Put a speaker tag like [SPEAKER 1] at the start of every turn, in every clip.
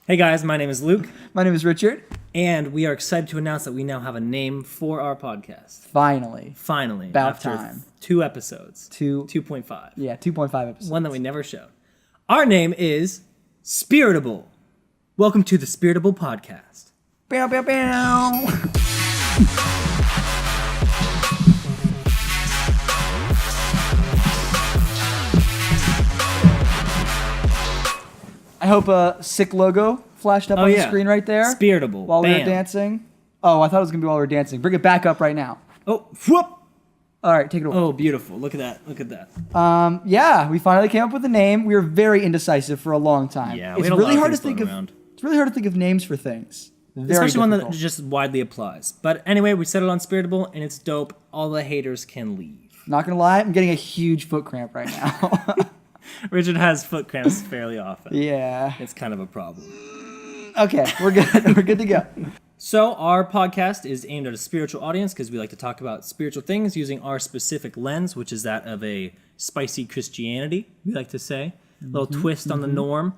[SPEAKER 1] Hey guys, my name is Luke,
[SPEAKER 2] My name is Richard.
[SPEAKER 1] and we are excited to announce that we now have a name for our podcast.
[SPEAKER 2] Finally.
[SPEAKER 1] Finally,
[SPEAKER 2] About
[SPEAKER 1] after
[SPEAKER 2] time.
[SPEAKER 1] 2 episodes.
[SPEAKER 2] 2.5. Yeah, 2.5 episodes.
[SPEAKER 1] One that we never showed. Our name is Spiritable. Welcome to the Spiritable podcast.
[SPEAKER 2] Bow, bow, bow. I hope a sick logo flashed up on the screen right there.
[SPEAKER 1] Spiritable.
[SPEAKER 2] While we
[SPEAKER 1] Bam.
[SPEAKER 2] were dancing. Oh, I thought it was going to be while we were dancing. Bring it back up right now.
[SPEAKER 1] Oh, whoop.
[SPEAKER 2] All right, take it away.
[SPEAKER 1] Oh, beautiful. Look at that. Look at that.
[SPEAKER 2] Yeah, we finally came up with a name. We were very indecisive for a long time.
[SPEAKER 1] Yeah, we had a lot of things floating around.
[SPEAKER 2] It's really hard to think of names for things. Very
[SPEAKER 1] Especially one that
[SPEAKER 2] difficult.
[SPEAKER 1] just widely applies. But anyway, we settled on Spiritable, and it's dope. All the haters can leave.
[SPEAKER 2] Not going to lie, I'm getting a huge foot cramp right now.
[SPEAKER 1] Richard has foot cramps fairly often.
[SPEAKER 2] Yeah.
[SPEAKER 1] It's kind of a problem.
[SPEAKER 2] Okay, we're good. We're good to go.
[SPEAKER 1] So our podcast is aimed at a spiritual audience because we like to talk about spiritual things using our specific lens, which is that of a spicy Christianity, we like to say. A little twist on the norm.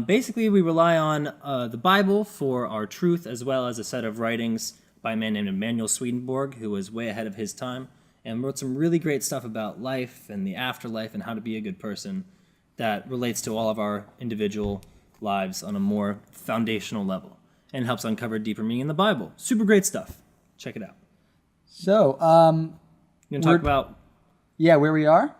[SPEAKER 1] Basically, we rely on the Bible for our truth, as well as a set of writings by a man named Emanuel Swedenborg, who was way ahead of his time, and wrote some really great stuff about life and the afterlife and how to be a good person that relates to all of our individual lives on a more foundational level and helps uncover deeper meaning in the Bible. Super great stuff. Check it out.
[SPEAKER 2] So,
[SPEAKER 1] You gonna talk about...
[SPEAKER 2] yeah, where we are.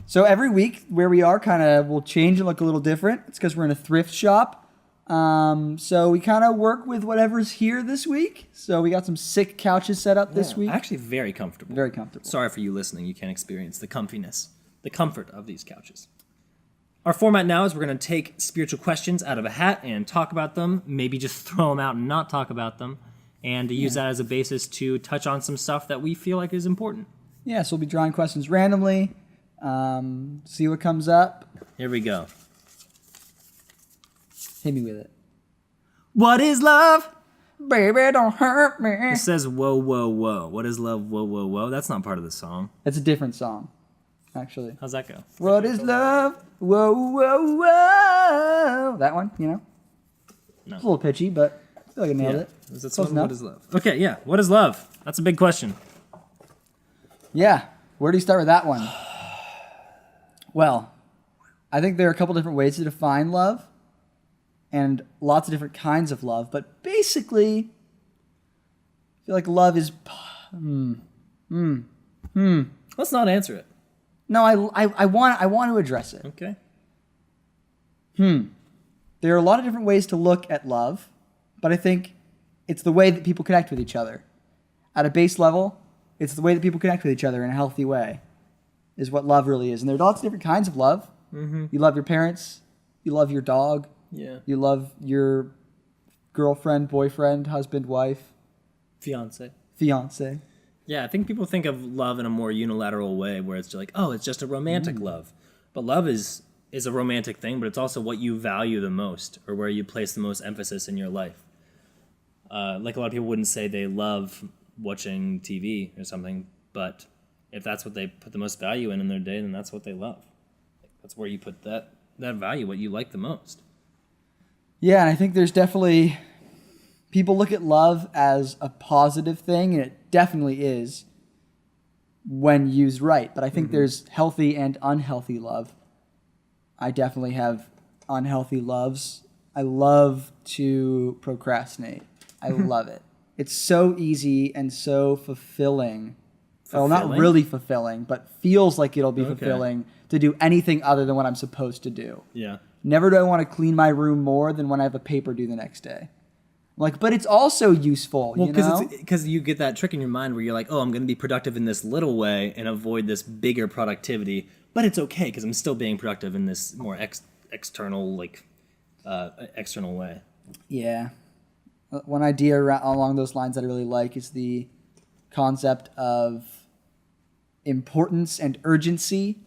[SPEAKER 2] So every week, where we are kind of will change and look a little different. It's because we're in a thrift shop. So we kind of work with whatever's here this week. So we got some sick couches set up this week.
[SPEAKER 1] Actually, very comfortable.
[SPEAKER 2] Very comfortable.
[SPEAKER 1] Sorry for you listening. You can't experience the comfiness, the comfort of these couches. Our format now is we're going to take spiritual questions out of a hat and talk about them, maybe just throw them out and not talk about them, and to use that as a basis to touch on some stuff that we feel like is important.
[SPEAKER 2] Yeah, so we'll be drawing questions randomly, see what comes up.
[SPEAKER 1] Here we go.
[SPEAKER 2] Hit me with it.
[SPEAKER 1] What is love?
[SPEAKER 2] Baby, don't hurt me.
[SPEAKER 1] It says, whoa, whoa, whoa. What is love? Whoa, whoa, whoa. That's not part of the song.
[SPEAKER 2] It's a different song, actually.
[SPEAKER 1] How's that go?
[SPEAKER 2] What is love? Whoa, whoa, whoa. That one, you know?
[SPEAKER 1] No.
[SPEAKER 2] It's a little pitchy, but I feel like I nailed it.
[SPEAKER 1] Is that
[SPEAKER 2] Close
[SPEAKER 1] song?
[SPEAKER 2] enough.
[SPEAKER 1] What is love? Okay, yeah. What is love? That's a big question.
[SPEAKER 2] Yeah. Where do you start with that one? Well, I think there are a couple different ways to define love and lots of different kinds of love. But basically, I feel like love is...
[SPEAKER 1] Let's not answer it.
[SPEAKER 2] No, I want to address it.
[SPEAKER 1] Okay.
[SPEAKER 2] There are a lot of different ways to look at love, but I think it's the way that people connect with each other. At a base level, it's the way that people connect with each other in a healthy way, is what love really is. And there are lots of different kinds of love. Mm-hmm. You love your parents. You love your dog.
[SPEAKER 1] Yeah.
[SPEAKER 2] You love your girlfriend, boyfriend, husband, wife,
[SPEAKER 1] Fiance.
[SPEAKER 2] Yeah,
[SPEAKER 1] I think people think of love in a more unilateral way where it's just like, oh, it's just a romantic love. But love is a romantic thing, but it's also what you value the most or where you place the most emphasis in your life. Like a lot of people wouldn't say they love watching TV or something, but if that's what they put the most value in their day, then that's what they love. That's where you put that value, what you like the most.
[SPEAKER 2] Yeah, and I think there's definitely... People look at love as a positive thing, and it definitely is when used right. But I think there's healthy and unhealthy love. I definitely have unhealthy loves. I love to procrastinate. I love it. It's so easy and so fulfilling. Well, not really fulfilling, but feels like it'll be fulfilling to do anything other than what I'm supposed to do.
[SPEAKER 1] Yeah.
[SPEAKER 2] Never do I want to clean my room more than when I have a paper due the next day. Like, but it's also useful, you know?
[SPEAKER 1] Because you get that trick in your mind where you're like, oh, I'm going to be productive in this little way and avoid this bigger productivity. But it's okay because I'm still being productive in this more external way.
[SPEAKER 2] Yeah. One idea along those lines that I really like is the concept of importance and urgency,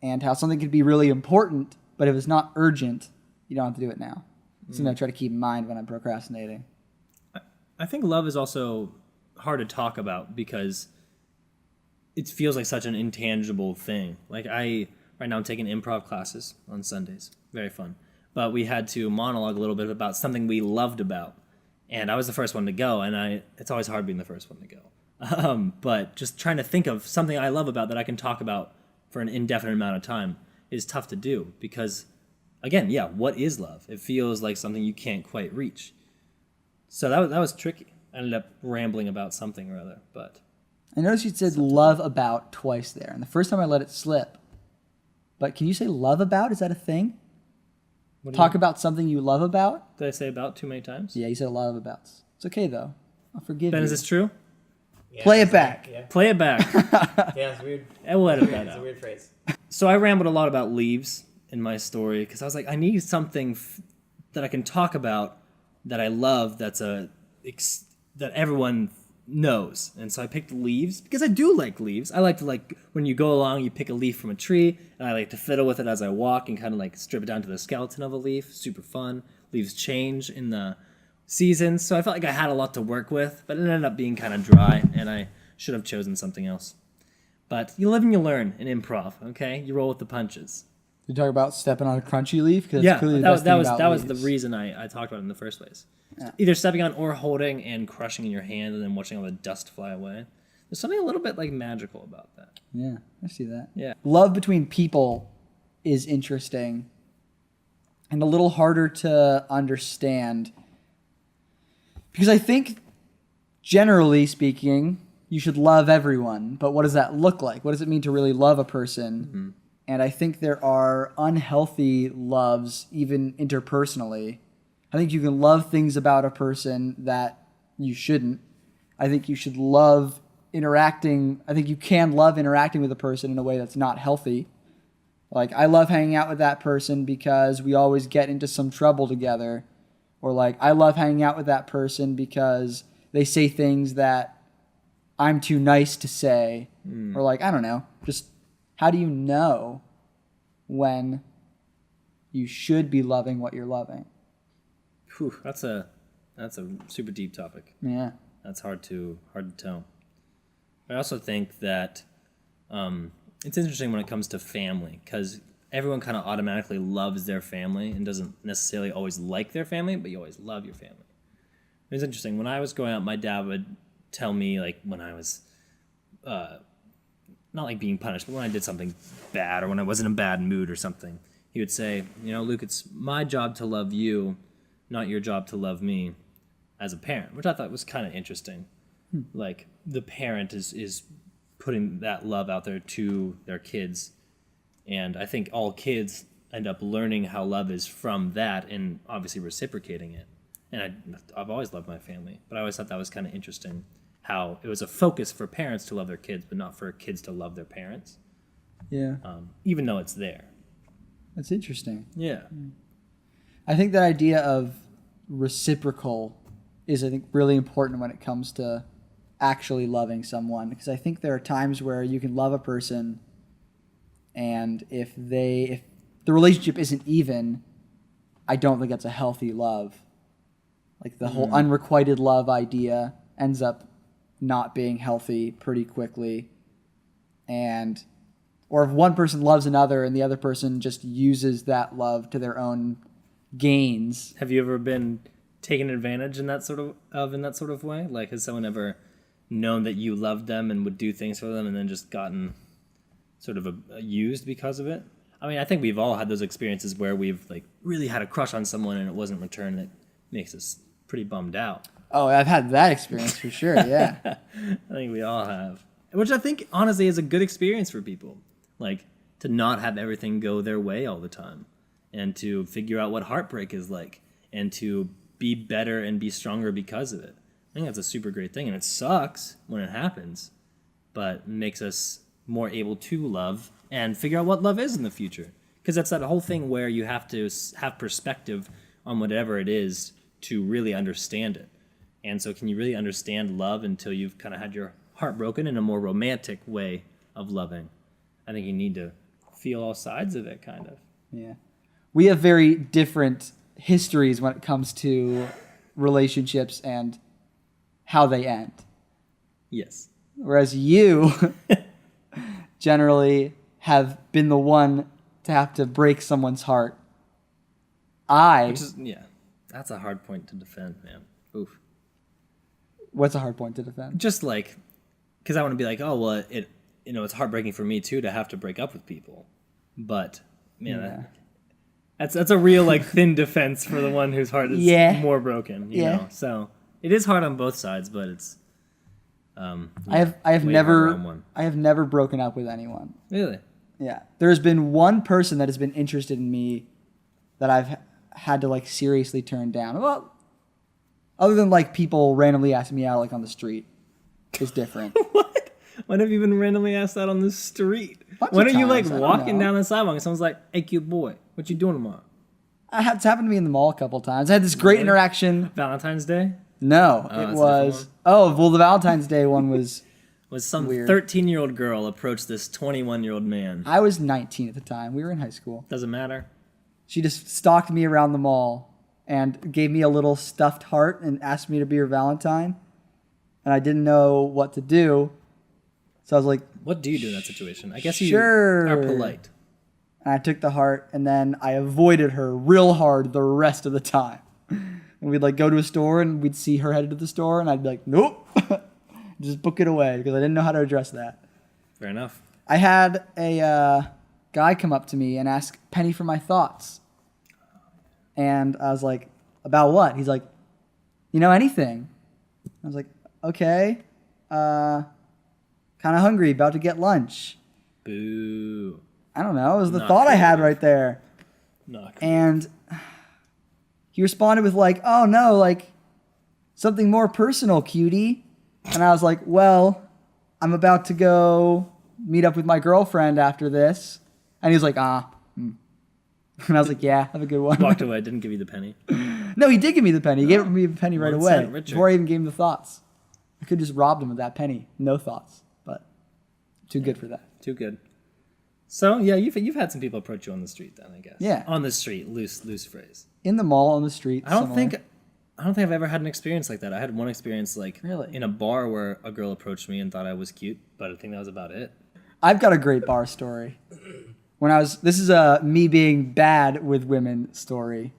[SPEAKER 2] and how something could be really important, but if it's not urgent, you don't have to do it now. Something I try to keep in mind when I'm procrastinating.
[SPEAKER 1] I think love is also hard to talk about because it feels like such an intangible thing. Like right now I'm taking improv classes on Sundays. Very fun. but we had to monologue a little bit about something we loved about. And I was the first one to go, and it's always hard being the first one to go. But just trying to think of something I love about that I can talk about for an indefinite amount of time is tough to do because, again, yeah, what is love? It feels like something you can't quite reach. So that was tricky. I ended up rambling about something or other, but...
[SPEAKER 2] I noticed you said love about twice there, and the first time I let it slip. But can you say love about? Is that a thing? Talk about something you love about?
[SPEAKER 1] Did I say about too many times?
[SPEAKER 2] Yeah, you said a lot of abouts. It's okay, though. I'll forgive
[SPEAKER 1] Ben,
[SPEAKER 2] you.
[SPEAKER 1] is this true?
[SPEAKER 3] Yeah,
[SPEAKER 2] Play it back.
[SPEAKER 3] Yeah,
[SPEAKER 1] Play it back.
[SPEAKER 3] yeah, it's weird.
[SPEAKER 1] And we'll edit that
[SPEAKER 3] It's a
[SPEAKER 1] out.
[SPEAKER 3] weird phrase.
[SPEAKER 1] So I rambled a lot about leaves in my story because I was like, I need something that I can talk about that I love that everyone knows. And so I picked leaves because I do like leaves. I like to when you go along, you pick a leaf from a tree, and I like to fiddle with it as I walk and kind of like strip it down to the skeleton of a leaf. Super fun. Leaves change in the seasons, so I felt like I had a lot to work with, but it ended up being kind of dry, and I should have chosen something else. But you live and you learn in improv, okay? You roll with the punches.
[SPEAKER 2] You talk about stepping on a crunchy leaf? Because
[SPEAKER 1] Yeah,
[SPEAKER 2] clearly the
[SPEAKER 1] that
[SPEAKER 2] best thing about
[SPEAKER 1] was the
[SPEAKER 2] leaves.
[SPEAKER 1] reason I talked about it in the first place.
[SPEAKER 2] Yeah.
[SPEAKER 1] Either stepping on or holding and crushing in your hand and then watching all the dust fly away. There's something a little bit like magical about that.
[SPEAKER 2] Yeah, I see that.
[SPEAKER 1] Yeah.
[SPEAKER 2] Love between people is interesting and a little harder to understand because I think, generally speaking, you should love everyone, but what does that look like? What does it mean to really love a person? Mm-hmm. And I think there are unhealthy loves, even interpersonally. I think you can love things about a person that you shouldn't. I think you should love interacting. I think you can love interacting with a person in a way that's not healthy. Like, I love hanging out with that person because we always get into some trouble together. Or like, I love hanging out with that person because they say things that I'm too nice to say. Or like, I don't know. Just how do you know when you should be loving what you're loving?
[SPEAKER 1] Whew, that's a super deep topic.
[SPEAKER 2] Yeah.
[SPEAKER 1] That's hard to tell. I also think that it's interesting when it comes to family because everyone kind of automatically loves their family and doesn't necessarily always like their family, but you always love your family. It's interesting. When I was growing up, my dad would tell me, like, when I was not like being punished, but when I did something bad or when I was in a bad mood or something, he would say, Luke, it's my job to love you, not your job to love me as a parent, which I thought was kind of interesting. Like, the parent is putting that love out there to their kids. And I think all kids end up learning how love is from that and obviously reciprocating it. And I've always loved my family, but I always thought that was kind of interesting how it was a focus for parents to love their kids, but not for kids to love their parents.
[SPEAKER 2] Yeah.
[SPEAKER 1] Even though it's there.
[SPEAKER 2] That's interesting.
[SPEAKER 1] Yeah.
[SPEAKER 2] I think that idea of reciprocal is, I think, really important when it comes to actually loving someone. Because I think there are times where you can love a person and if the relationship isn't even, I don't think that's a healthy love. Like the whole unrequited love idea ends up not being healthy pretty quickly. Or if one person loves another and the other person just uses that love to their own gains.
[SPEAKER 1] Have you ever been taken advantage in that sort of way? Like, has someone ever known that you loved them and would do things for them and then just gotten sort of used because of it? I mean, I think we've all had those experiences where we've like really had a crush on someone and it wasn't returned. That makes us pretty bummed out.
[SPEAKER 2] Oh, I've had that experience for sure, yeah.
[SPEAKER 1] I think we all have. Which I think, honestly, is a good experience for people. Like, to not have everything go their way all the time. And to figure out what heartbreak is like. And to be better and be stronger because of it. I think that's a super great thing. And it sucks when it happens. But makes us more able to love and figure out what love is in the future. Because that's that whole thing where you have to have perspective on whatever it is to really understand it. And so can you really understand love until you've kind of had your heart broken in a more romantic way of loving? I think you need to feel all sides of it, kind of.
[SPEAKER 2] Yeah. We have very different histories when it comes to relationships and how they end.
[SPEAKER 1] Yes.
[SPEAKER 2] Whereas you generally have been the one to have to break someone's heart
[SPEAKER 1] Which is, yeah, that's a hard point to defend, man. Oof.
[SPEAKER 2] What's a hard point to defend?
[SPEAKER 1] Just like, because I want to be like, oh, well, it's heartbreaking for me too to have to break up with people. But, man, that's a real, like, thin defense for the one whose heart is more broken, you know? So, it is hard on both sides, but it's,
[SPEAKER 2] I have never broken up with anyone.
[SPEAKER 1] Really?
[SPEAKER 2] Yeah. There's been one person that has been interested in me that I've had to, like, seriously turn down. Well, other than, like, people randomly asking me out, like, on the street is different.
[SPEAKER 1] What? When have you been randomly asked out on the street? When are you, like, walking down the sidewalk and someone's like, hey, cute boy, what you doing tomorrow?
[SPEAKER 2] It's happened to me in the mall a couple times. I had this great interaction.
[SPEAKER 1] Valentine's Day?
[SPEAKER 2] No, it was... Oh, well, the Valentine's Day one was
[SPEAKER 1] some
[SPEAKER 2] weird.
[SPEAKER 1] 13-year-old girl approached this 21-year-old man.
[SPEAKER 2] I was 19 at the time. We were in high school.
[SPEAKER 1] Doesn't matter.
[SPEAKER 2] She just stalked me around the mall and gave me a little stuffed heart and asked me to be her Valentine. And I didn't know what to do. So I was like...
[SPEAKER 1] What do you do in that situation? I guess you are polite.
[SPEAKER 2] And I took the heart, and then I avoided her real hard the rest of the time. And we'd, like, go to a store, and we'd see her headed to the store, and I'd be like, nope. Just book it away, because I didn't know how to address that.
[SPEAKER 1] Fair enough.
[SPEAKER 2] I had a guy come up to me and ask Penny for my thoughts. And I was like, about what? He's like, anything. I was like, okay. Kind of hungry, about to get lunch.
[SPEAKER 1] Boo.
[SPEAKER 2] I don't know. It was the thought I had right there.
[SPEAKER 1] Not creative.
[SPEAKER 2] And he responded with like, oh no, like something more personal, cutie. And I was like, well, I'm about to go meet up with my girlfriend after this. And he was like, And I was like, yeah, have a good one.
[SPEAKER 1] Walked away, didn't give you the penny.
[SPEAKER 2] No, he did give me the penny. He gave me the penny right away.
[SPEAKER 1] Richard.
[SPEAKER 2] Before I even gave him the thoughts. I could have just robbed him of that penny. No thoughts. But too good for that.
[SPEAKER 1] Too good. So, yeah, you've had some people approach you on the street then, I guess.
[SPEAKER 2] Yeah.
[SPEAKER 1] On the street, loose phrase.
[SPEAKER 2] In the mall, on the street.
[SPEAKER 1] I don't think I've ever had an experience like that. I had one experience
[SPEAKER 2] Really?
[SPEAKER 1] in a bar where a girl approached me and thought I was cute, but I think that was about it.
[SPEAKER 2] I've got a great bar story. This is a me being bad with women story.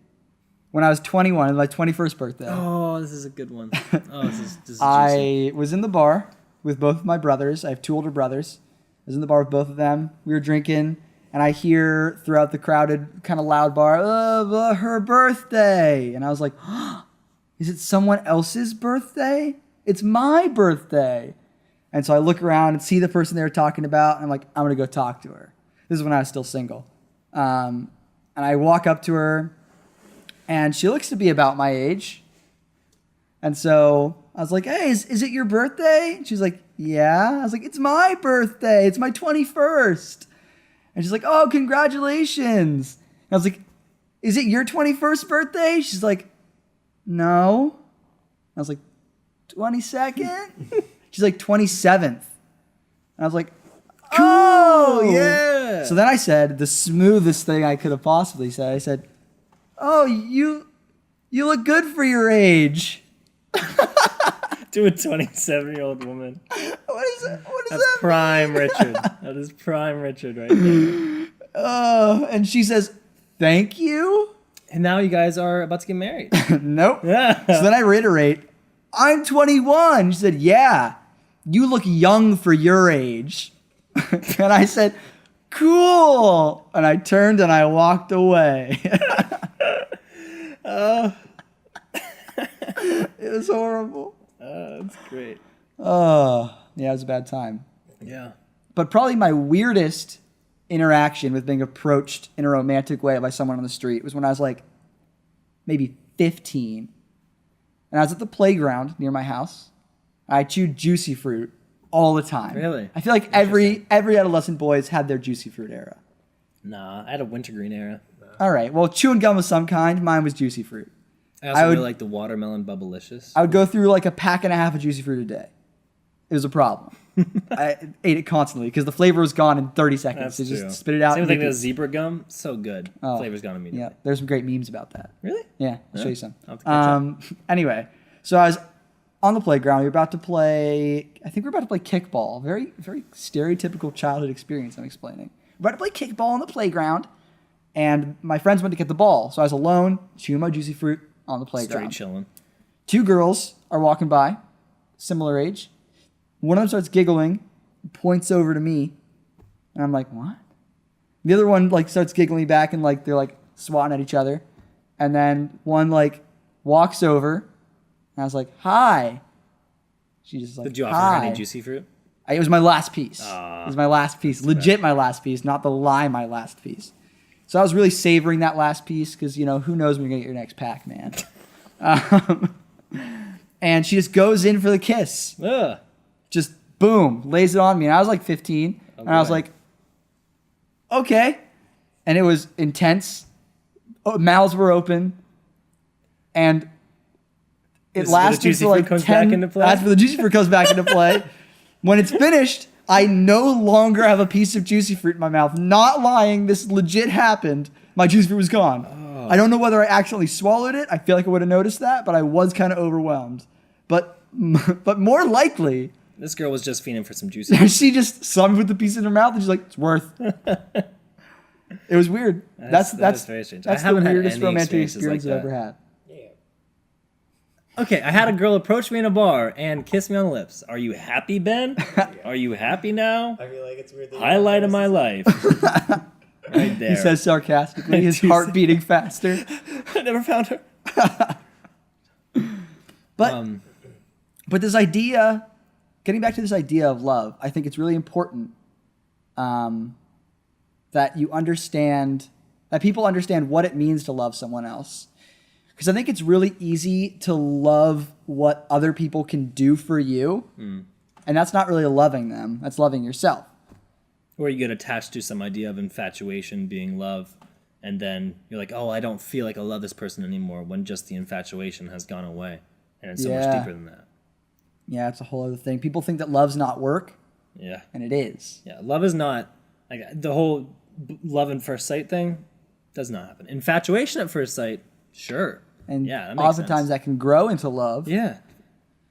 [SPEAKER 2] When I was 21, my 21st birthday.
[SPEAKER 1] Oh, this is a good one. Oh, this is juicy.
[SPEAKER 2] I was in the bar with both of my brothers. I have two older brothers. I was in the bar with both of them. We were drinking, and I hear throughout the crowded, kind of loud bar, her birthday. And I was like, is it someone else's birthday? It's my birthday. And so I look around and see the person they were talking about, and I'm like, I'm going to go talk to her. This is when I was still single. And I walk up to her, and she looks to be about my age. And so I was like, hey, is it your birthday? And she's like, yeah. I was like, it's my birthday. It's my 21st. And she's like, oh, congratulations. And I was like, is it your 21st birthday? She's like, no. I was like, 22nd? She's like, 27th. And I was like, oh,
[SPEAKER 1] yeah.
[SPEAKER 2] So then I said the smoothest thing I could have possibly said. I said, oh, you look good for your age.
[SPEAKER 1] To a 27-year-old woman.
[SPEAKER 2] What is that?
[SPEAKER 1] That's prime Richard. That is prime Richard right there.
[SPEAKER 2] And she says, thank you.
[SPEAKER 1] And now you guys are about to get married.
[SPEAKER 2] Nope.
[SPEAKER 1] Yeah.
[SPEAKER 2] So then I reiterate, I'm 21. She said, yeah, you look young for your age. And I said, cool. And I turned and I walked away. It was horrible.
[SPEAKER 1] That's great.
[SPEAKER 2] Oh, yeah, it was a bad time.
[SPEAKER 1] Yeah.
[SPEAKER 2] But probably my weirdest interaction with being approached in a romantic way by someone on the street was when I was like maybe 15. And I was at the playground near my house. I chewed juicy fruit all the time.
[SPEAKER 1] Really?
[SPEAKER 2] I feel like every adolescent boy's had their juicy fruit era.
[SPEAKER 1] Nah, I had a wintergreen era.
[SPEAKER 2] All right. Well, chewing gum of some kind. Mine was juicy fruit.
[SPEAKER 1] I also really like the watermelon bubblicious.
[SPEAKER 2] I would go through like a pack and a half of juicy fruit a day. It was a problem. I ate it constantly because the flavor was gone in 30 seconds.
[SPEAKER 1] That's
[SPEAKER 2] So
[SPEAKER 1] true.
[SPEAKER 2] just spit it out.
[SPEAKER 1] Same thing with zebra gum. So good.
[SPEAKER 2] Oh,
[SPEAKER 1] Flavor's gone immediately.
[SPEAKER 2] Yeah, there's some great memes about that.
[SPEAKER 1] Really?
[SPEAKER 2] Yeah, I'll show you some.
[SPEAKER 1] I'll have to catch up.
[SPEAKER 2] Anyway, so I was on the playground. We were about to play. I think we were about to play kickball. Very, very stereotypical childhood experience. I'm explaining. We're about to play kickball on the playground, And my friends went to get the ball, so I was alone, chewing my juicy fruit on the playground.
[SPEAKER 1] Straight chilling.
[SPEAKER 2] 2 girls are walking by, similar age. One of them starts giggling, points over to me, and I'm like, what? The other one like starts giggling back, and like they're like swatting at each other. And then one like walks over, and I was like, hi. She just like,
[SPEAKER 1] Did you offer
[SPEAKER 2] hi.
[SPEAKER 1] her any juicy fruit?
[SPEAKER 2] It was my last piece. It was my last piece. Legit my last piece, not the lie my last piece. So I was really savoring that last piece because, you know, who knows when you're going to get your next pack, man. And she just goes in for the kiss.
[SPEAKER 1] Ugh.
[SPEAKER 2] Just boom, lays it on me. And I was like 15. And I was
[SPEAKER 1] boy.
[SPEAKER 2] like, okay. And it was intense. Mouths were open. And it
[SPEAKER 1] This is where the
[SPEAKER 2] lasted
[SPEAKER 1] juicy
[SPEAKER 2] for like
[SPEAKER 1] fruit comes
[SPEAKER 2] 10
[SPEAKER 1] back into play?
[SPEAKER 2] After the juicy fruit comes back into play. When it's finished, I no longer have a piece of juicy fruit in my mouth. Not lying, this legit happened. My juicy fruit was gone.
[SPEAKER 1] Oh.
[SPEAKER 2] I don't know whether I accidentally swallowed it. I feel like I would have noticed that, but I was kind of overwhelmed. But more likely,
[SPEAKER 1] This girl was just feeding for some juicy fruit.
[SPEAKER 2] she just saw me with the piece in her mouth and she's like, it's worth. It was weird. That's
[SPEAKER 1] That is very strange.
[SPEAKER 2] That's
[SPEAKER 1] I haven't
[SPEAKER 2] the
[SPEAKER 1] had
[SPEAKER 2] weirdest
[SPEAKER 1] any
[SPEAKER 2] romantic
[SPEAKER 1] experiences
[SPEAKER 2] experience
[SPEAKER 1] like
[SPEAKER 2] I've
[SPEAKER 1] that.
[SPEAKER 2] ever had.
[SPEAKER 3] Yeah.
[SPEAKER 1] Okay, I had a girl approach me in a bar and kiss me on the lips. Are you happy, Ben? Are you happy now?
[SPEAKER 3] I feel like it's weird. That
[SPEAKER 1] Highlight of my life. Right there.
[SPEAKER 2] He says sarcastically, his heart beating faster.
[SPEAKER 1] I never found her.
[SPEAKER 2] But but this idea, getting back to this idea of love, I think it's really important that you understand, that people understand what it means to love someone else. Because I think it's really easy to love what other people can do for you. And that's not really loving them. That's loving yourself.
[SPEAKER 1] Or you get attached to some idea of infatuation being love, and then you're like, oh, I don't feel like I love this person anymore, when just the infatuation has gone away. And it's so much
[SPEAKER 2] Yeah.
[SPEAKER 1] deeper than that.
[SPEAKER 2] Yeah, it's a whole other thing. People think that love's not work,
[SPEAKER 1] Yeah.
[SPEAKER 2] and it is.
[SPEAKER 1] Yeah. Love is not, like, the whole love at first sight thing does not happen. Infatuation at first sight, sure.
[SPEAKER 2] And
[SPEAKER 1] yeah, that makes
[SPEAKER 2] oftentimes
[SPEAKER 1] sense.
[SPEAKER 2] that can grow into love.
[SPEAKER 1] Yeah.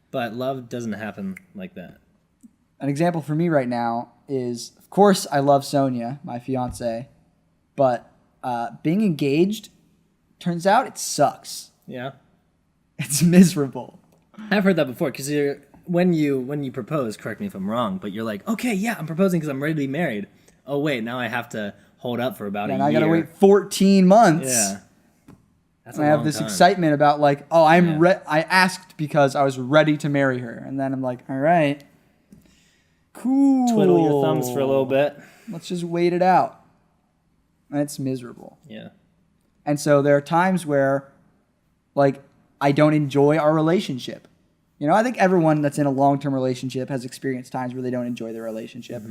[SPEAKER 1] But love doesn't happen like that.
[SPEAKER 2] An example for me right now is, of course, I love Sonia, my fiance, but being engaged, turns out it sucks.
[SPEAKER 1] Yeah.
[SPEAKER 2] It's miserable.
[SPEAKER 1] I've heard that before, because when you propose, correct me if I'm wrong, but you're like, okay, yeah, I'm proposing because I'm ready to be married. Oh, wait, now I have to hold up for about
[SPEAKER 2] And
[SPEAKER 1] a
[SPEAKER 2] I
[SPEAKER 1] year.
[SPEAKER 2] gotta wait 14 months.
[SPEAKER 1] Yeah. That's a
[SPEAKER 2] And I have
[SPEAKER 1] long
[SPEAKER 2] this
[SPEAKER 1] time.
[SPEAKER 2] excitement about like, oh,
[SPEAKER 1] Yeah.
[SPEAKER 2] I asked because I was ready to marry her. And then I'm like, all right, cool.
[SPEAKER 1] Twiddle your thumbs for a little bit.
[SPEAKER 2] Let's just wait it out. And it's miserable.
[SPEAKER 1] Yeah.
[SPEAKER 2] And so there are times where, like, I don't enjoy our relationship. You know, I think everyone that's in a long-term relationship has experienced times where they don't enjoy their relationship.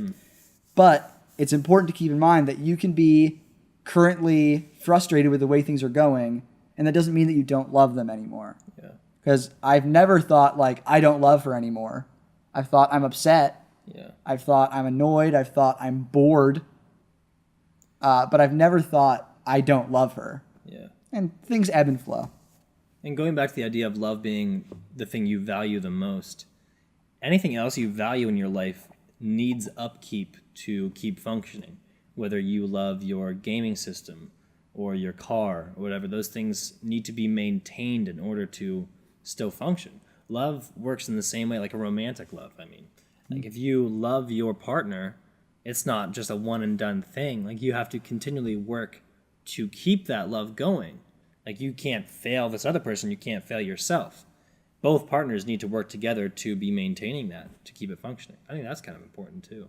[SPEAKER 2] But it's important to keep in mind that you can be currently frustrated with the way things are going, and that doesn't mean that you don't love them anymore.
[SPEAKER 1] Yeah.
[SPEAKER 2] Because I've never thought, like, I don't love her anymore. I've thought I'm upset.
[SPEAKER 1] Yeah.
[SPEAKER 2] I've thought I'm annoyed. I've thought I'm bored. But I've never thought I don't love her.
[SPEAKER 1] Yeah.
[SPEAKER 2] And things ebb and flow.
[SPEAKER 1] And going back to the idea of love being the thing you value the most, anything else you value in your life needs upkeep to keep functioning. Whether you love your gaming system or your car or whatever, those things need to be maintained in order to still function. Love works in the same way, like a romantic love, I mean. Like if you love your partner, it's not just a one and done thing. Like you have to continually work to keep that love going. Like you can't fail this other person, you can't fail yourself. Both partners need to work together to be maintaining that, to keep it functioning. I think that's kind of important too.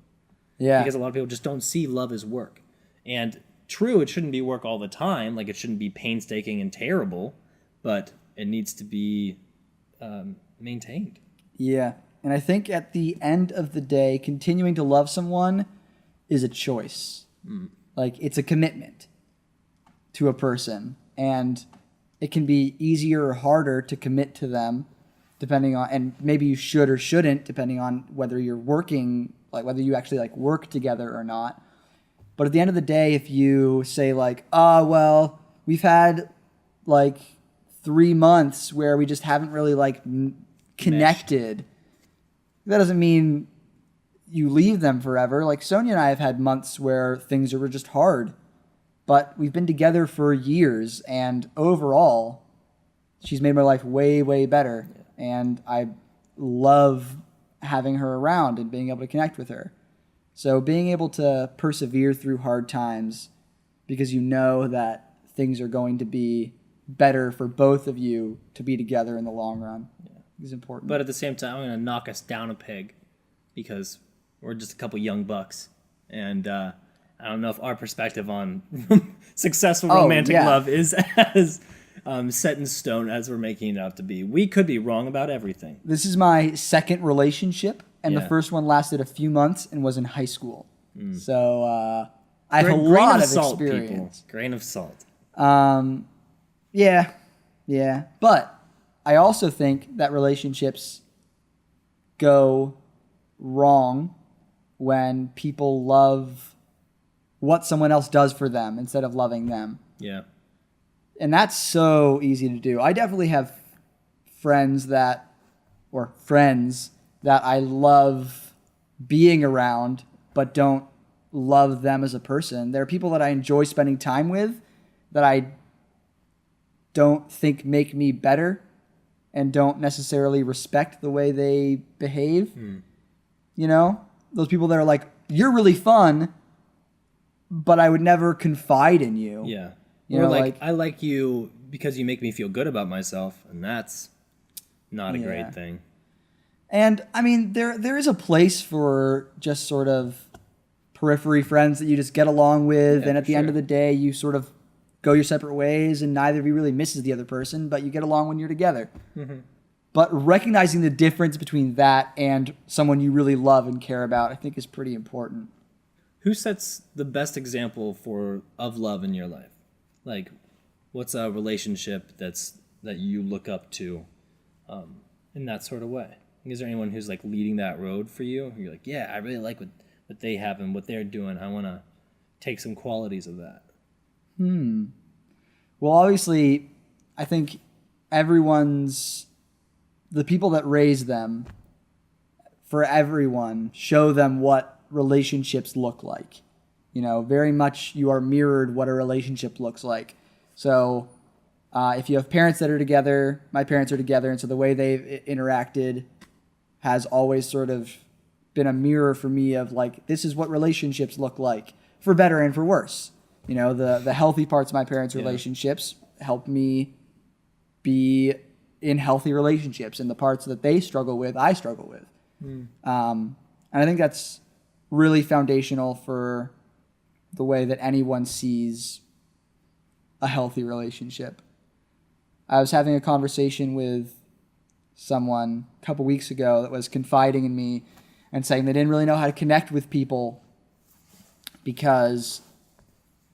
[SPEAKER 2] Yeah.
[SPEAKER 1] Because a lot of people just don't see love as work. And true, it shouldn't be work all the time. Like it shouldn't be painstaking and terrible, but it needs to be maintained.
[SPEAKER 2] Yeah. And I think at the end of the day, continuing to love someone is a choice. Like it's a commitment to a person. And it can be easier or harder to commit to them depending on, and maybe you should or shouldn't, depending on whether you're working, like whether you actually like work together or not. But at the end of the day, if you say like, well, we've had like 3 months where we just haven't really like connected, that doesn't mean you leave them forever. Like Sonia and I have had months where things were just hard, But we've been together for years, and overall, she's made my life way, way better. And I love having her around and being able to connect with her. So being able to persevere through hard times because you know that things are going to be better for both of you to be together in the long run is important.
[SPEAKER 1] But at the same time, I'm going to knock us down a peg because we're just a couple young bucks. And I don't know if our perspective on successful romantic love is as set in stone as we're making it out to be. We could be wrong about everything.
[SPEAKER 2] This is my second relationship, and the first one lasted a few months and was in high school. So I have a lot of experience.
[SPEAKER 1] People. Grain of salt.
[SPEAKER 2] Yeah. But I also think that relationships go wrong when people love what someone else does for them instead of loving them.
[SPEAKER 1] Yeah.
[SPEAKER 2] And that's so easy to do. I definitely have friends that I love being around, but don't love them as a person. There are people that I enjoy spending time with that I don't think make me better and don't necessarily respect the way they behave. You know? Those people that are like, you're really fun, but I would never confide in you.
[SPEAKER 1] Yeah.
[SPEAKER 2] You
[SPEAKER 1] or
[SPEAKER 2] know,
[SPEAKER 1] like, I like you because you make me feel good about myself, and that's not a great thing.
[SPEAKER 2] And, I mean, there is a place for just sort of periphery friends that you just get along with, and at the end of the day, you sort of go your separate ways, and neither of you really misses the other person, but you get along when you're together. But recognizing the difference between that and someone you really love and care about, I think is pretty important.
[SPEAKER 1] Who sets the best example of love in your life? Like, what's a relationship that you look up to in that sort of way? Is there anyone who's like leading that road for you? You're like, yeah, I really like what they have and what they're doing. I want to take some qualities of that.
[SPEAKER 2] Well, obviously, I think the people that raise them, for everyone, show them what relationships look like. You know, very much you are mirrored what a relationship looks like. So if you have parents that are together, my parents are together, and so the way they've interacted has always sort of been a mirror for me of like, this is what relationships look like, for better and for worse. You know, the healthy parts of my parents' relationships help me be in healthy relationships, and the parts that they struggle with, I struggle with. And I think that's really foundational for the way that anyone sees a healthy relationship. I was having a conversation with someone a couple weeks ago that was confiding in me and saying they didn't really know how to connect with people because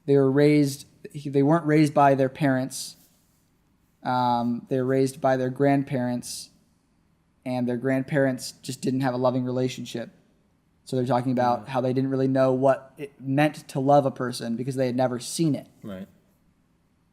[SPEAKER 2] they weren't raised by their parents. They were raised by their grandparents, and their grandparents just didn't have a loving relationship. So they're talking about how they didn't really know what it meant to love a person because they had never seen it. Right.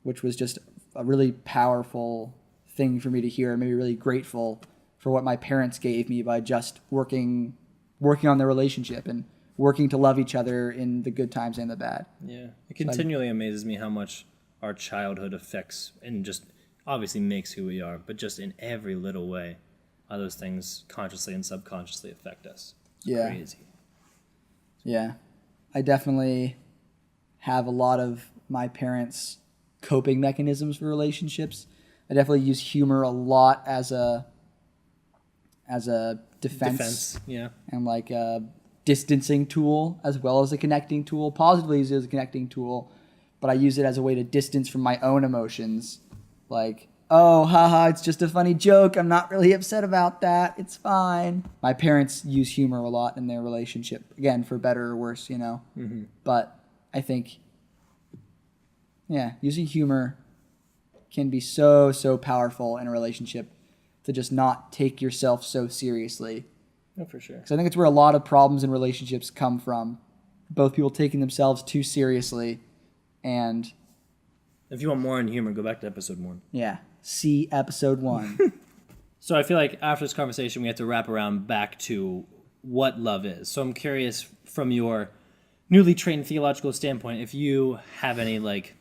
[SPEAKER 2] Which was just a really powerful thing for me to hear. It made me really grateful for what my parents gave me by just working on their relationship and working to love each other in the good times and the bad.
[SPEAKER 1] Yeah. It continually amazes me how much our childhood affects and just obviously makes who we are, but just in every little way, how those things consciously and subconsciously affect us. It's crazy.
[SPEAKER 2] Yeah. I definitely have a lot of my parents' coping mechanisms for relationships. I definitely use humor a lot as a defense.
[SPEAKER 1] Yeah.
[SPEAKER 2] And like a distancing tool as well as a connecting tool. Positively used as a connecting tool, but I use it as a way to distance from my own emotions. Like, oh, haha, it's just a funny joke. I'm not really upset about that. It's fine. My parents use humor a lot in their relationship. Again, for better or worse, you know. Mm-hmm. But I think, using humor can be so, so powerful in a relationship to just not take yourself so seriously.
[SPEAKER 1] Oh, for sure.
[SPEAKER 2] Because I think it's where a lot of problems in relationships come from. Both people taking themselves too seriously. And
[SPEAKER 1] if you want more on humor, go back to episode 1.
[SPEAKER 2] Yeah. See episode 1.
[SPEAKER 1] So I feel like after this conversation, we have to wrap around back to what love is. So I'm curious from your newly trained theological standpoint, if you have any like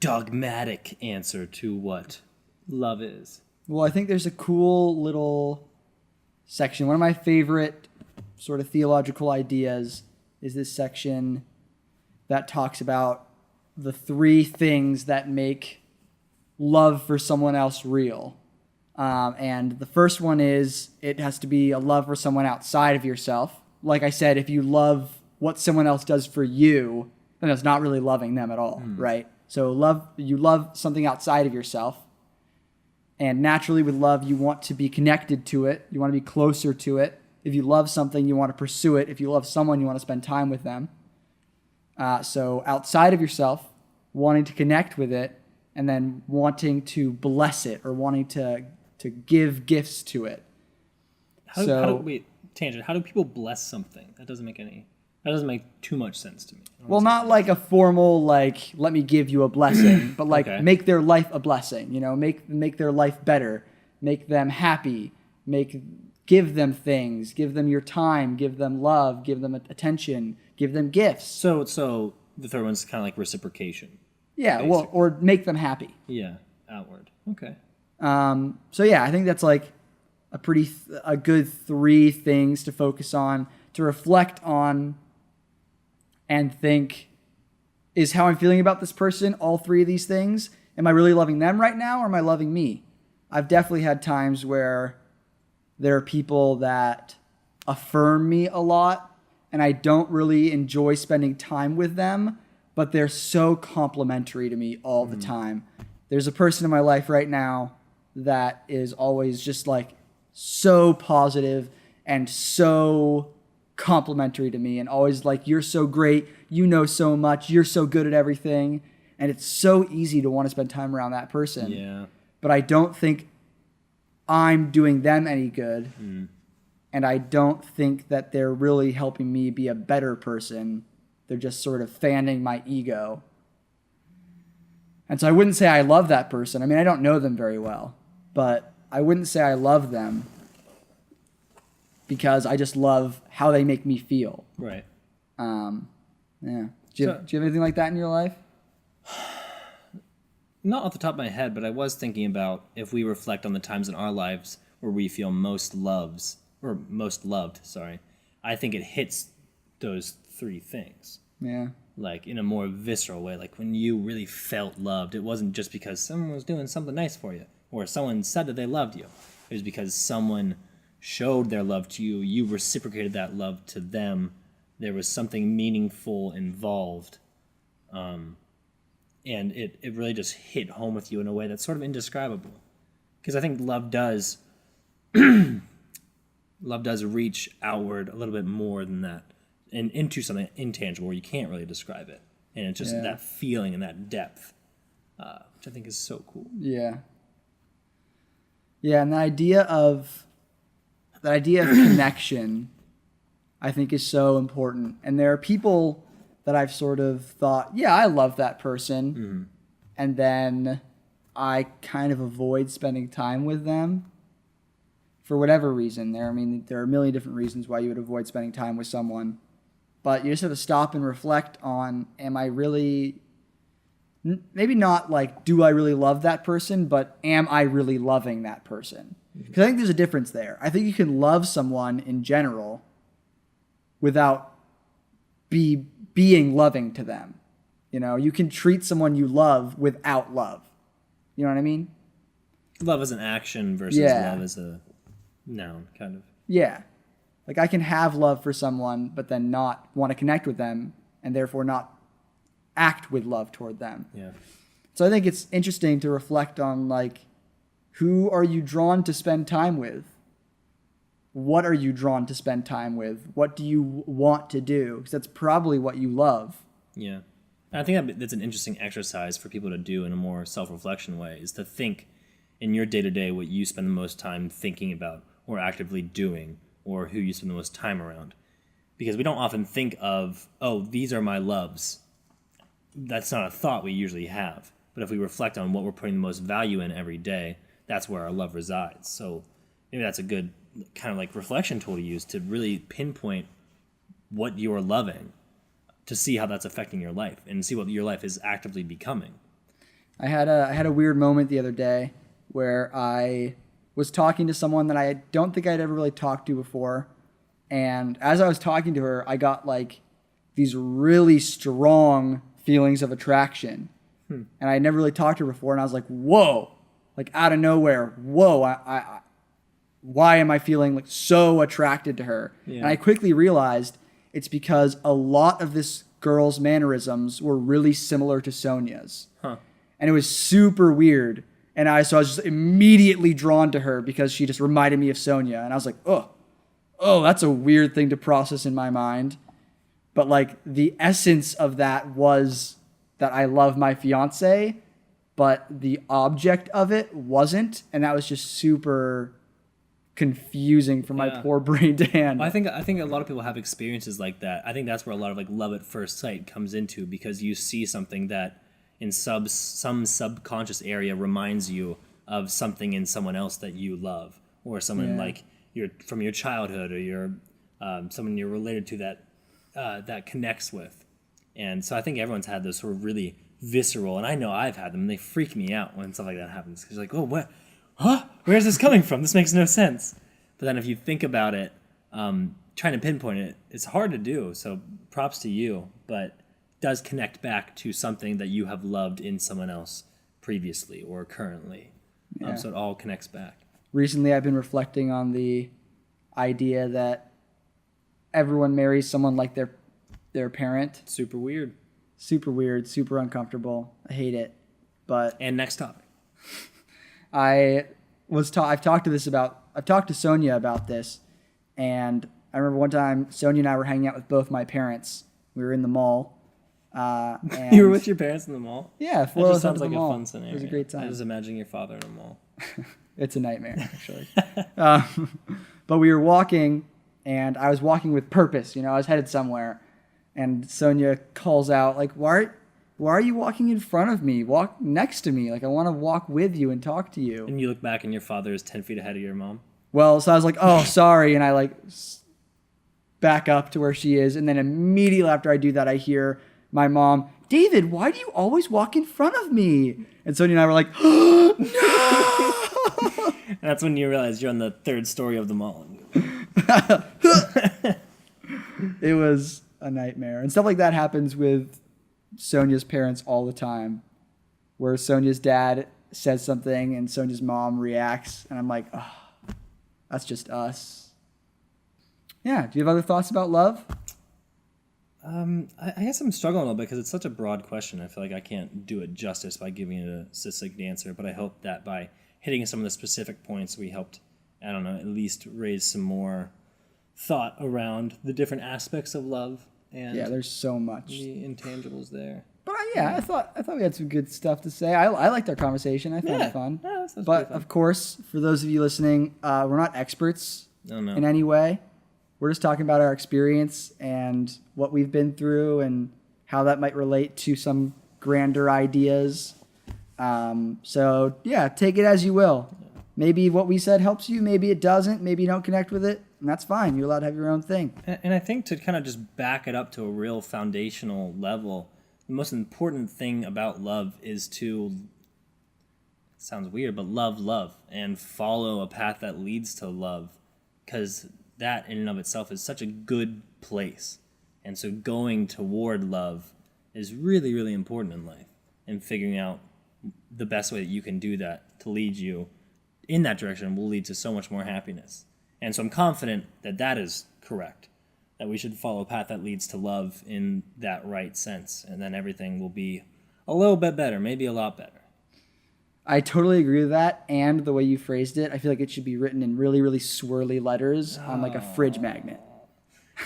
[SPEAKER 1] dogmatic answer to what love is.
[SPEAKER 2] Well, I think there's a cool little section. One of my favorite sort of theological ideas is this section that talks about the 3 things that make love for someone else real. And the first one is it has to be a love for someone outside of yourself. Like I said, if you love what someone else does for you, then it's not really loving them at all, right? So you love something outside of yourself. And naturally with love, you want to be connected to it. You want to be closer to it. If you love something, you want to pursue it. If you love someone, you want to spend time with them. So outside of yourself, wanting to connect with it, and then wanting to bless it or wanting to give gifts to it.
[SPEAKER 1] Wait, tangent. How do people bless something? That doesn't make too much sense to me.
[SPEAKER 2] Well, not like a formal, like, let me give you a blessing, but like
[SPEAKER 1] Okay.
[SPEAKER 2] make their life a blessing, make their life better, make them happy, give them things, give them your time, give them love, give them attention, give them gifts.
[SPEAKER 1] So the third one's kind of like reciprocation.
[SPEAKER 2] Yeah, well, or make them happy.
[SPEAKER 1] Yeah, outward. Okay.
[SPEAKER 2] So yeah, I think that's like a good 3 things to focus on, to reflect on, and think, is how I'm feeling about this person all 3 of these things? Am I really loving them right now, or am I loving me? I've definitely had times where there are people that affirm me a lot, and I don't really enjoy spending time with them, but they're so complimentary to me all the time. There's a person in my life right now that is always just like so positive and so complimentary to me, and always like, you're so great, you know so much, you're so good at everything. And it's so easy to want to spend time around that person.
[SPEAKER 1] Yeah.
[SPEAKER 2] But I don't think I'm doing them any good. And I don't think that they're really helping me be a better person. They're just sort of fanning my ego. And so I wouldn't say I love that person. I mean, I don't know them very well, but I wouldn't say I love them, because I just love how they make me feel.
[SPEAKER 1] Right.
[SPEAKER 2] Yeah. Do you have anything like that in your life?
[SPEAKER 1] Not off the top of my head, but I was thinking about if we reflect on the times in our lives where we feel most loved, I think it hits those 3 things.
[SPEAKER 2] Yeah.
[SPEAKER 1] Like in a more visceral way, like when you really felt loved, it wasn't just because someone was doing something nice for you or someone said that they loved you. It was because someone showed their love to you, you reciprocated that love to them, there was something meaningful involved, and it really just hit home with you in a way that's sort of indescribable. Because I think love does reach outward a little bit more than that, and into something intangible where you can't really describe it, and it's just that feeling and that depth, which I think is so cool.
[SPEAKER 2] Yeah. Yeah, and the idea of connection, I think, is so important. And there are people that I've sort of thought, yeah, I love that person, and then I kind of avoid spending time with them for whatever reason. There are a million different reasons why you would avoid spending time with someone, but you just have to stop and reflect on, am I really, maybe not like, do I really love that person, but am I really loving that person? Because I think there's a difference there. I think you can love someone in general without being loving to them. You can treat someone you love without love. You know what I mean?
[SPEAKER 1] Love as an action versus love as a noun, kind of.
[SPEAKER 2] Yeah. Like, I can have love for someone, but then not want to connect with them, and therefore not act with love toward them.
[SPEAKER 1] Yeah.
[SPEAKER 2] So I think it's interesting to reflect on, like, who are you drawn to spend time with? What are you drawn to spend time with? What do you want to do? Because that's probably what you love.
[SPEAKER 1] Yeah. And I think that's an interesting exercise for people to do in a more self-reflection way, is to think in your day-to-day what you spend the most time thinking about or actively doing, or who you spend the most time around. Because we don't often think of, oh, these are my loves. That's not a thought we usually have. But if we reflect on what we're putting the most value in every day, that's where our love resides. So maybe that's a good kind of like reflection tool to use to really pinpoint what you're loving to see how that's affecting your life and see what your life is actively becoming.
[SPEAKER 2] I had a weird moment the other day where I was talking to someone that I don't think I'd ever really talked to before. And as I was talking to her, I got like these really strong feelings of attraction. And I never really talked to her before. And I was like, whoa, like out of nowhere. Whoa, why am I feeling like so attracted to her?
[SPEAKER 1] Yeah.
[SPEAKER 2] And I quickly realized it's because a lot of this girl's mannerisms were really similar to Sonia's.
[SPEAKER 1] Huh.
[SPEAKER 2] And it was super weird. And so I was just immediately drawn to her because she just reminded me of Sonia. And I was like, oh, that's a weird thing to process in my mind. But like the essence of that was that I love my fiance, but the object of it wasn't. And that was just super confusing for my poor brain to handle.
[SPEAKER 1] I think a lot of people have experiences like that. I think that's where a lot of like love at first sight comes into, because you see something that in some subconscious area reminds you of something in someone else that you love, or someone like from your childhood, or you're someone you're related to that connects with. And so I think everyone's had those sort of really visceral, and I know I've had them, and they freak me out when stuff like that happens, because you're like, oh, what? Huh? Where's this coming from? This makes no sense. But then if you think about it, trying to pinpoint it, it's hard to do. So props to you, but it does connect back to something that you have loved in someone else previously or currently. So it all connects back.
[SPEAKER 2] Recently, I've been reflecting on the idea that everyone marries someone like their parent.
[SPEAKER 1] Super weird.
[SPEAKER 2] Super weird, super uncomfortable. I hate it. But
[SPEAKER 1] And next topic.
[SPEAKER 2] I've talked to Sonia about this, and I remember one time Sonia and I were hanging out with both my parents. We were in the mall. And
[SPEAKER 1] You were with your parents in the mall?
[SPEAKER 2] Yeah,
[SPEAKER 1] That just sounds like a fun scenario.
[SPEAKER 2] It was a great time.
[SPEAKER 1] I was imagining your father in a mall.
[SPEAKER 2] It's a nightmare, actually. But we were walking, and I was walking with purpose. I was headed somewhere, and Sonia calls out, like, why are you walking in front of me? Walk next to me. Like, I want to walk with you and talk to you.
[SPEAKER 1] And you look back and your father is 10 feet ahead of your mom?
[SPEAKER 2] Well, so I was like, oh, sorry. And I back up to where she is. And then immediately after I do that, I hear my mom, David, why do you always walk in front of me? And Sonia and I were like, oh, no.
[SPEAKER 1] And that's when you realize you're on the third story of the mall.
[SPEAKER 2] It was a nightmare. And stuff like that happens with Sonia's parents all the time, where Sonia's dad says something and Sonia's mom reacts, and I'm like, oh, that's just us. Yeah. Do you have other thoughts about love?
[SPEAKER 1] I guess I'm struggling a little bit because it's such a broad question. I feel like I can't do it justice by giving it a succinct answer, but I hope that by hitting some of the specific points, we helped, I don't know, at least raise some more thought around the different aspects of love. And
[SPEAKER 2] Yeah, there's so much.
[SPEAKER 1] the intangibles there.
[SPEAKER 2] But I thought we had some good stuff to say. I liked our conversation. I found it fun.
[SPEAKER 1] Yeah, that sounds
[SPEAKER 2] But
[SPEAKER 1] pretty fun.
[SPEAKER 2] of course, for those of you listening, we're not experts
[SPEAKER 1] No.
[SPEAKER 2] in any way. We're just talking about our experience and what we've been through and how that might relate to some grander ideas. So yeah, take it as you will. Maybe what we said helps you. Maybe it doesn't. Maybe you don't connect with it. And that's fine. You're allowed to have your own thing.
[SPEAKER 1] And I think to kind of just back it up to a real foundational level, the most important thing about love is to, it sounds weird, but love and follow a path that leads to love, because that in and of itself is such a good place. And so going toward love is really, really important in life, and figuring out the best way that you can do that to lead you in that direction will lead to so much more happiness. And so I'm confident that that is correct, that we should follow a path that leads to love in that right sense, and then everything will be a little bit better, maybe a lot better.
[SPEAKER 2] I totally agree with that. And the way you phrased it, I feel like it should be written in really, really swirly letters on like a fridge magnet.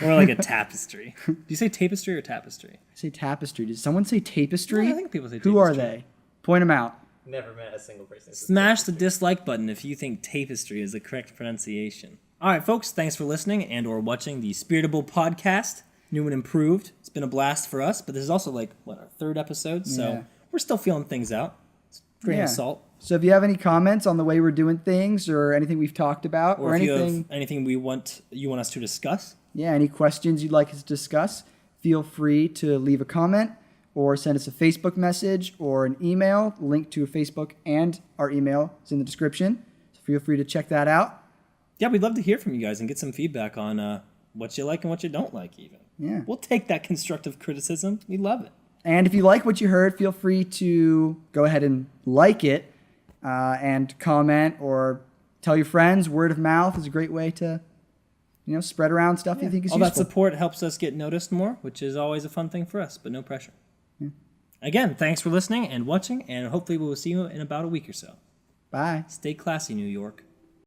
[SPEAKER 1] Or like a tapestry. Do you say tapestry or tapestry?
[SPEAKER 2] I say tapestry. Did someone say tapestry?
[SPEAKER 1] No, I think people say tapestry.
[SPEAKER 2] Who are they? Point them out.
[SPEAKER 3] Never met a single person. who says
[SPEAKER 1] Smash the
[SPEAKER 3] tapestry.
[SPEAKER 1] dislike button if you think tapestry is the correct pronunciation. All right, folks, thanks for listening and or watching the Spiritable podcast. New and improved. It's been a blast for us, but this is also our third episode, so
[SPEAKER 2] Yeah.
[SPEAKER 1] we're still feeling things out. It's a grain of salt.
[SPEAKER 2] So if you have any comments on the way we're doing things or anything we've talked about or
[SPEAKER 1] Or if
[SPEAKER 2] anything,
[SPEAKER 1] you have anything you want us to discuss,
[SPEAKER 2] Yeah, any questions you'd like us to discuss, feel free to leave a comment or send us a Facebook message or an email. The link to Facebook and our email is in the description. So feel free to check that out.
[SPEAKER 1] Yeah, we'd love to hear from you guys and get some feedback on what you like and what you don't like even.
[SPEAKER 2] Yeah.
[SPEAKER 1] We'll take that constructive criticism. We love it.
[SPEAKER 2] And if you like what you heard, feel free to go ahead and like it and comment or tell your friends. Word of mouth is a great way to, spread around stuff you think is
[SPEAKER 1] All
[SPEAKER 2] useful.
[SPEAKER 1] that support helps us get noticed more, which is always a fun thing for us, but no pressure.
[SPEAKER 2] Yeah.
[SPEAKER 1] Again, thanks for listening and watching, and hopefully we will see you in about a week or so.
[SPEAKER 2] Bye.
[SPEAKER 1] Stay classy, New York.